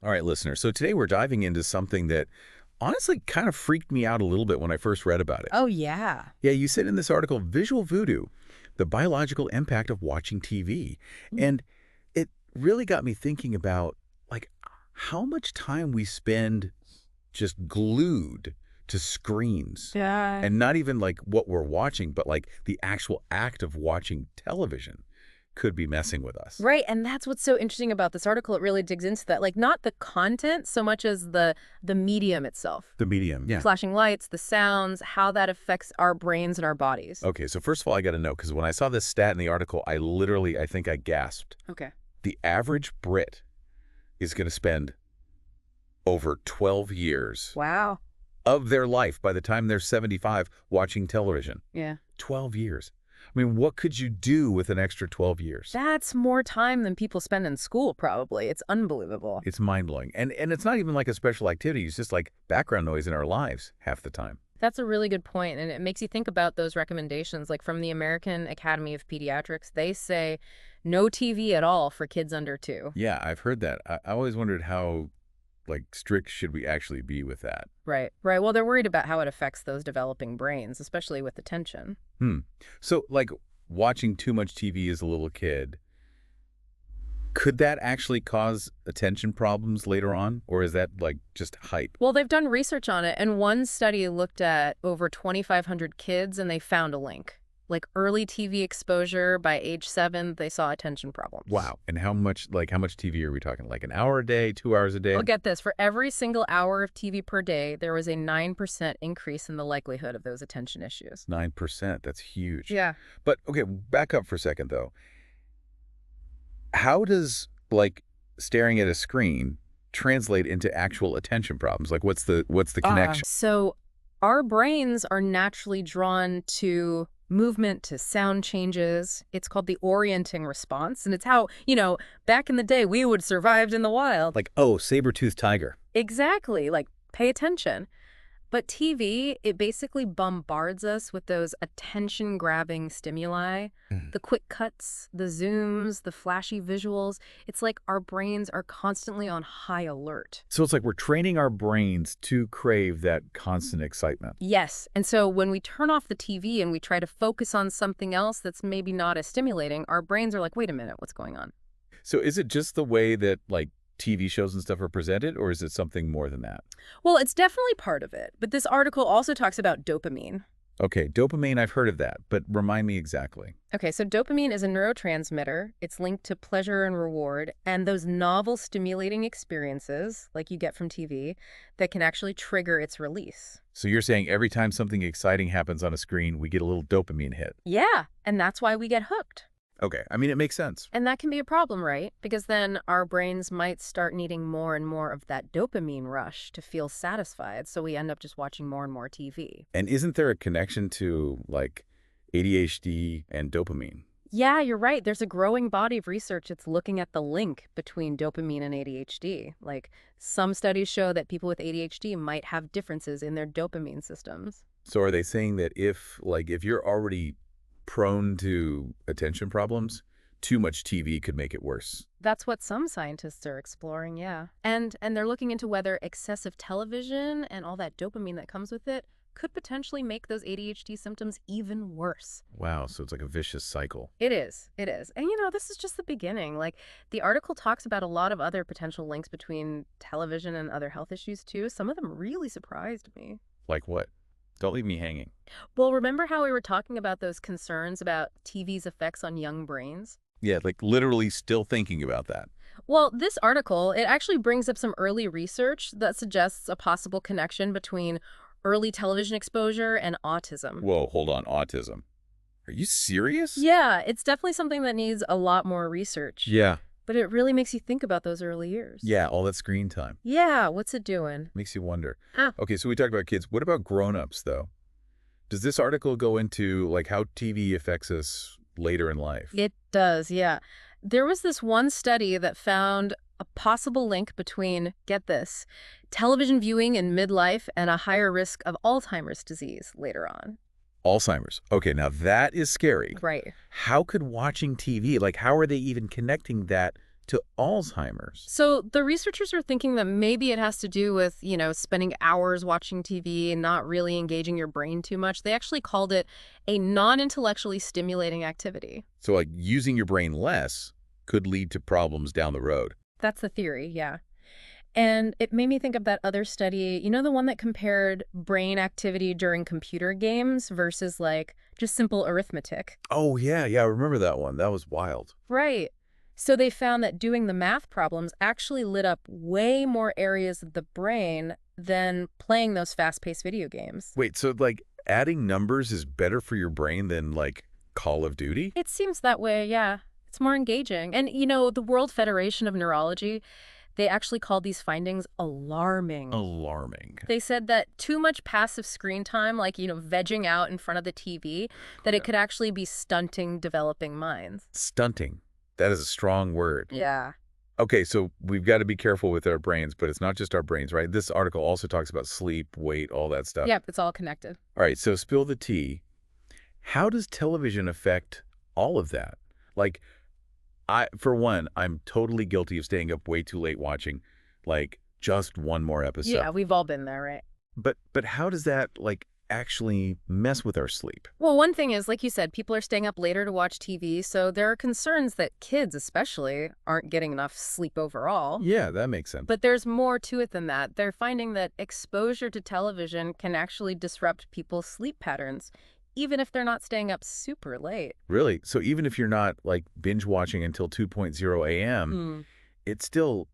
All right, listener. So today we're diving into something that honestly kind of freaked me out a little bit when I first read about it. Oh, yeah. Yeah, you said in this article, Visual Voodoo, the biological impact of watching TV. Mm. And it really got me thinking about, like, how much time we spend just glued to screens. Yeah. And not even, like, what we're watching, but, like, the actual act of watching television could be messing with us. Right, and that's what's so interesting about this article. It really digs into that. Like, not the content so much as the medium itself. The medium, yeah. Flashing lights, the sounds, how that affects our brains and our bodies. Okay, so first of all, I got to know, because when I saw this stat in the article, I think I gasped. Okay. The average Brit is going to spend over 12 years Wow. of their life by the time they're 75 watching television. Yeah. 12 years. I mean, what could you do with an extra 12 years? That's more time than people spend in school, probably. It's unbelievable. It's mind-blowing. And it's not even like a special activity. It's just like background noise in our lives half the time. That's a really good point, and it makes you think about those recommendations. Like from the American Academy of Pediatrics, they say no TV at all for kids under 2. Yeah, I've heard that. I always wondered how, like, strict should we actually be with that? Right. Right. Well, they're worried about how it affects those developing brains, especially with attention. So, like, watching too much TV as a little kid, could that actually cause attention problems later on? Or is that, like, just hype? Well, they've done research on it, and one study looked at over 2,500 kids, and they found a link. Like early TV exposure by age 7, they saw attention problems. Wow. And how much TV are we talking? Like an hour a day, 2 hours a day? Well, get this. For every single hour of TV per day, there was a 9% increase in the likelihood of those attention issues. 9%. That's huge. Yeah. But, okay, back up for a second, though. How does, like, staring at a screen translate into actual attention problems? Like, what's the connection? So our brains are naturally drawn to movement, to sound changes. It's called the orienting response. And it's how, back in the day, we would have survived in the wild. Like, oh, saber-toothed tiger. Exactly. Like, pay attention. But TV, it basically bombards us with those attention-grabbing stimuli, the quick cuts, the zooms, the flashy visuals. It's like our brains are constantly on high alert. So it's like we're training our brains to crave that constant excitement. Yes. And so when we turn off the TV and we try to focus on something else that's maybe not as stimulating, our brains are like, wait a minute, what's going on? So is it just the way that, like, TV shows and stuff are presented, or is it something more than that? Well, it's definitely part of it. But this article also talks about dopamine. Okay, dopamine, I've heard of that, but remind me exactly. Okay, so dopamine is a neurotransmitter. It's linked to pleasure and reward, and those novel stimulating experiences, like you get from TV, that can actually trigger its release. So you're saying every time something exciting happens on a screen, we get a little dopamine hit. Yeah, and that's why we get hooked. Okay, I mean, it makes sense. And that can be a problem, right? Because then our brains might start needing more and more of that dopamine rush to feel satisfied, so we end up just watching more and more TV. And isn't there a connection to, like, ADHD and dopamine? Yeah, you're right. There's a growing body of research that's looking at the link between dopamine and ADHD. Like, some studies show that people with ADHD might have differences in their dopamine systems. So are they saying that if you're already prone to attention problems, too much TV could make it worse? That's what some scientists are exploring, yeah. And they're looking into whether excessive television and all that dopamine that comes with it could potentially make those ADHD symptoms even worse. Wow, so it's like a vicious cycle. It is. It is. And this is just the beginning. Like, the article talks about a lot of other potential links between television and other health issues too. Some of them really surprised me. Like what? Don't leave me hanging. Well, remember how we were talking about those concerns about TV's effects on young brains? Yeah, like literally still thinking about that. Well, this article, it actually brings up some early research that suggests a possible connection between early television exposure and autism. Whoa, hold on, autism. Are you serious? Yeah, it's definitely something that needs a lot more research. Yeah. But it really makes you think about those early years. Yeah, all that screen time. Yeah, what's it doing? Makes you wonder. Okay, so we talked about kids. What about grown-ups, though? Does this article go into, like, how TV affects us later in life? It does, yeah. There was this one study that found a possible link between, get this, television viewing in midlife and a higher risk of Alzheimer's disease later on. Alzheimer's. Okay, now that is scary. Right. How could watching TV, like, how are they even connecting that to Alzheimer's? So the researchers are thinking that maybe it has to do with, spending hours watching TV and not really engaging your brain too much. They actually called it a non-intellectually stimulating activity. So, like, using your brain less could lead to problems down the road. That's the theory, yeah. And it made me think of that other study, the one that compared brain activity during computer games versus like just simple arithmetic. Oh, yeah, I remember that one. That was wild. Right. So they found that doing the math problems actually lit up way more areas of the brain than playing those fast-paced video games. Wait, so, like, adding numbers is better for your brain than, like, Call of Duty? It seems that way, yeah. It's more engaging. And, the World Federation of Neurology, they actually called these findings alarming. Alarming. They said that too much passive screen time, like, vegging out in front of the TV, that it could actually be stunting developing minds. Stunting. That is a strong word. Yeah. Okay, so we've got to be careful with our brains, but it's not just our brains, right? This article also talks about sleep, weight, all that stuff. Yep, it's all connected. All right, so spill the tea. How does television affect all of that? Like, for one, I'm totally guilty of staying up way too late watching, like, just one more episode. Yeah, we've all been there, right? But how does that, like, actually mess with our sleep? Well, one thing is, like you said, people are staying up later to watch TV, so there are concerns that kids especially aren't getting enough sleep overall. Yeah, that makes sense. But there's more to it than that. They're finding that exposure to television can actually disrupt people's sleep patterns, even if they're not staying up super late. Really? So even if you're not, like, binge watching until 2:00 a.m., it's still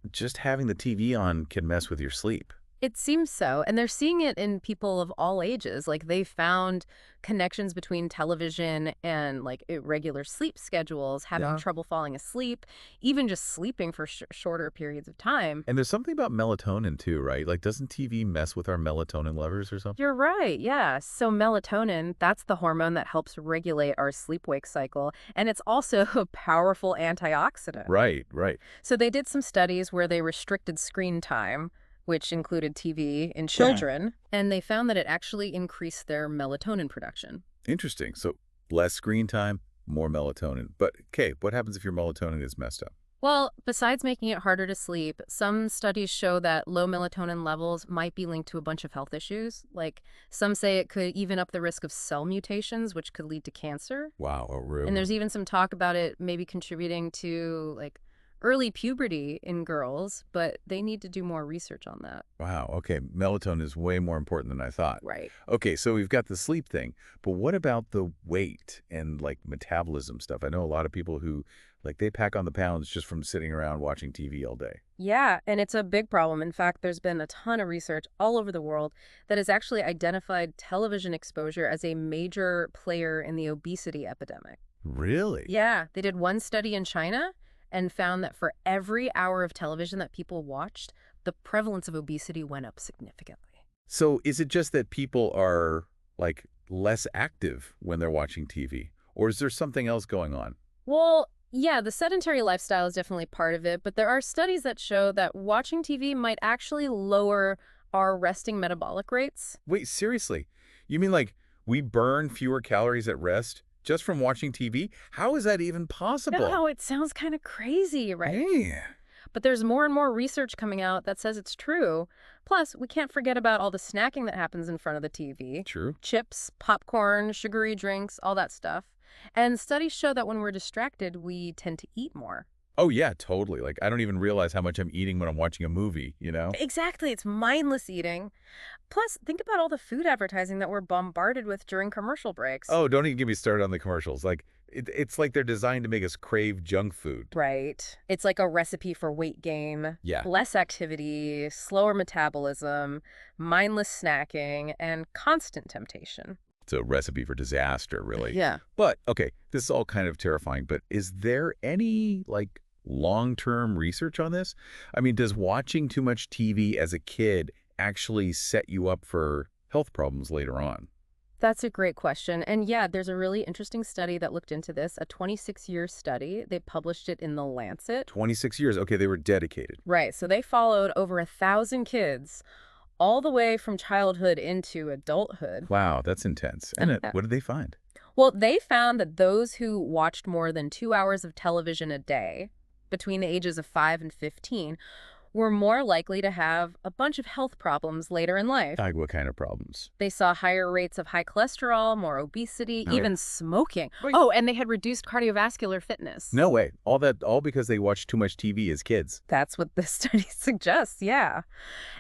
just having the TV on can mess with your sleep. It seems so. And they're seeing it in people of all ages. Like they found connections between television and like irregular sleep schedules, having trouble falling asleep, even just sleeping for shorter periods of time. And there's something about melatonin too, right? Like, doesn't TV mess with our melatonin levels or something? You're right. Yeah. So melatonin, that's the hormone that helps regulate our sleep-wake cycle. And it's also a powerful antioxidant. Right, right. So they did some studies where they restricted screen time, which included TV in children, and they found that it actually increased their melatonin production. Interesting. So less screen time, more melatonin. But, okay, what happens if your melatonin is messed up? Well, besides making it harder to sleep, some studies show that low melatonin levels might be linked to a bunch of health issues. Like, some say it could even up the risk of cell mutations, which could lead to cancer. Wow, oh, really? And there's even some talk about it maybe contributing to, like, early puberty in girls, but they need to do more research on that. Wow, okay, melatonin is way more important than I thought. Right. Okay, so we've got the sleep thing, but what about the weight and, like, metabolism stuff? I know a lot of people who, like, they pack on the pounds just from sitting around watching TV all day. Yeah, and it's a big problem. In fact, there's been a ton of research all over the world that has actually identified television exposure as a major player in the obesity epidemic. Really? Yeah, they did one study in China and found that for every hour of television that people watched, the prevalence of obesity went up significantly. So is it just that people are, like, less active when they're watching TV? Or is there something else going on? Well, yeah, the sedentary lifestyle is definitely part of it, but there are studies that show that watching TV might actually lower our resting metabolic rates. Wait, seriously? You mean, like, we burn fewer calories at rest just from watching TV? How is that even possible? No, it sounds kind of crazy, right? Hey. But there's more and more research coming out that says it's true. Plus, we can't forget about all the snacking that happens in front of the TV. True. Chips, popcorn, sugary drinks, all that stuff. And studies show that when we're distracted, we tend to eat more. Oh, yeah, totally. Like, I don't even realize how much I'm eating when I'm watching a movie, you know? Exactly. It's mindless eating. Plus, think about all the food advertising that we're bombarded with during commercial breaks. Oh, don't even get me started on the commercials. Like, it's like they're designed to make us crave junk food. Right. It's like a recipe for weight gain, less activity, slower metabolism, mindless snacking, and constant temptation. It's a recipe for disaster, really. Yeah. But, okay, this is all kind of terrifying, but is there any, like, long-term research on this? I mean, does watching too much TV as a kid actually set you up for health problems later on? That's a great question. And yeah, there's a really interesting study that looked into this, a 26-year study. They published it in The Lancet. 26 years. Okay, they were dedicated. Right. So they followed over 1,000 kids all the way from childhood into adulthood. Wow, that's intense. And what did they find? Well, they found that those who watched more than 2 hours of television a day, between the ages of 5 and 15 were more likely to have a bunch of health problems later in life. Like what kind of problems? They saw higher rates of high cholesterol, more obesity, No way. even smoking. Wait. Oh, and they had reduced cardiovascular fitness. No way. All because they watched too much TV as kids. That's what this study suggests, yeah.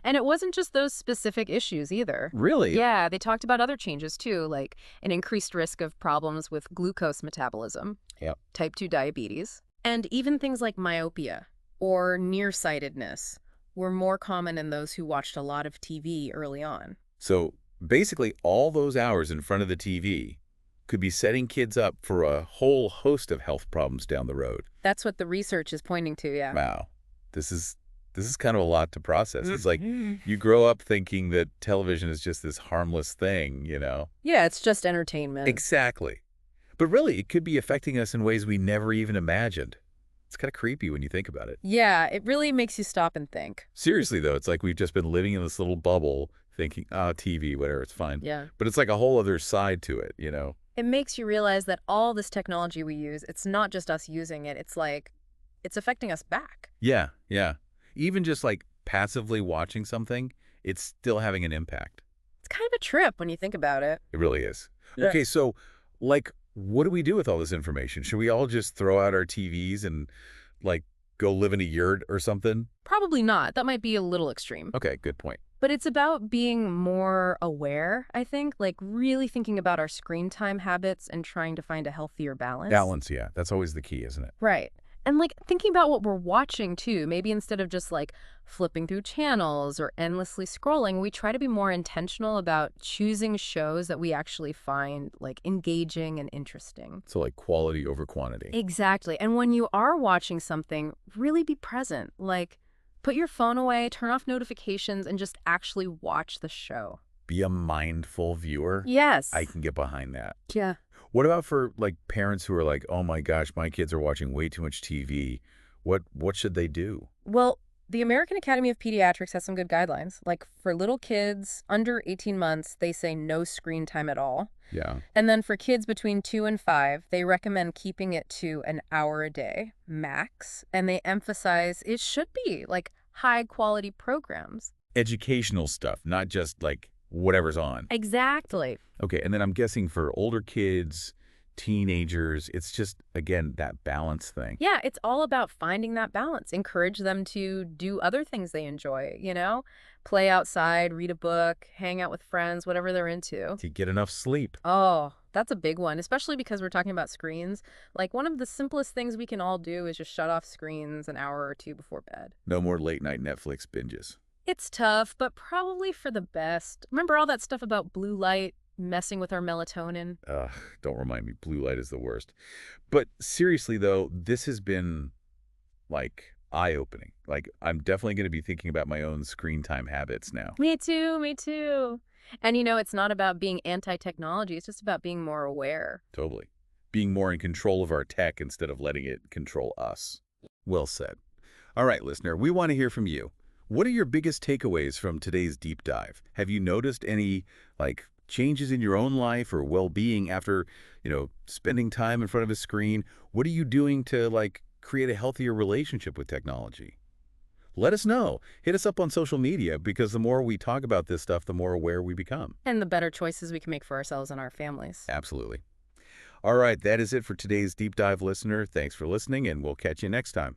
And it wasn't just those specific issues either. Really? Yeah, they talked about other changes too, like an increased risk of problems with glucose metabolism, Yep. type 2 diabetes, and even things like myopia or nearsightedness were more common in those who watched a lot of TV early on. So basically all those hours in front of the TV could be setting kids up for a whole host of health problems down the road. That's what the research is pointing to, yeah. Wow. This is kind of a lot to process. It's like you grow up thinking that television is just this harmless thing, you know? Yeah, it's just entertainment. Exactly. But really, it could be affecting us in ways we never even imagined. It's kind of creepy when you think about it. Yeah, it really makes you stop and think. Seriously, though, it's like we've just been living in this little bubble thinking, oh, TV, whatever, it's fine. Yeah. But it's like a whole other side to it, you know? It makes you realize that all this technology we use, it's not just us using it. It's like, it's affecting us back. Yeah, yeah. Even just like passively watching something, it's still having an impact. It's kind of a trip when you think about it. It really is. Yeah. Okay, so like, what do we do with all this information? Should we all just throw out our TVs and like go live in a yurt or something? Probably not. That might be a little extreme. Okay, good point. But it's about being more aware, I think, like really thinking about our screen time habits and trying to find a healthier balance. Balance, yeah. That's always the key, isn't it? Right. And like thinking about what we're watching too, maybe instead of just like flipping through channels or endlessly scrolling, we try to be more intentional about choosing shows that we actually find like engaging and interesting. So like quality over quantity. Exactly. And when you are watching something, really be present. Like put your phone away, turn off notifications, and just actually watch the show. Be a mindful viewer. Yes. I can get behind that. Yeah. What about for like parents who are like, oh my gosh, my kids are watching way too much TV. What should they do? Well, the American Academy of Pediatrics has some good guidelines. Like for little kids under 18 months, they say no screen time at all. Yeah. And then for kids between 2 and 5, they recommend keeping it to an hour a day, max. And they emphasize it should be like high quality programs. Educational stuff, not just like whatever's on. Exactly. Okay, and then I'm guessing for older kids, teenagers, it's just, again, that balance thing. Yeah, it's all about finding that balance. Encourage them to do other things they enjoy, you know? Play outside, read a book, hang out with friends, whatever they're into. To get enough sleep. Oh, that's a big one, especially because we're talking about screens. Like one of the simplest things we can all do is just shut off screens an hour or two before bed. No more late night Netflix binges. It's tough, but probably for the best. Remember all that stuff about blue light messing with our melatonin? Ugh, don't remind me. Blue light is the worst. But seriously, though, this has been, like, eye-opening. Like, I'm definitely going to be thinking about my own screen time habits now. Me too, me too. And, you know, it's not about being anti-technology. It's just about being more aware. Totally. Being more in control of our tech instead of letting it control us. Well said. All right, listener, we want to hear from you. What are your biggest takeaways from today's deep dive? Have you noticed any, like, changes in your own life or well-being after, spending time in front of a screen? What are you doing to, like, create a healthier relationship with technology? Let us know. Hit us up on social media, because the more we talk about this stuff, the more aware we become. And the better choices we can make for ourselves and our families. Absolutely. All right, that is it for today's deep dive, listener. Thanks for listening, and we'll catch you next time.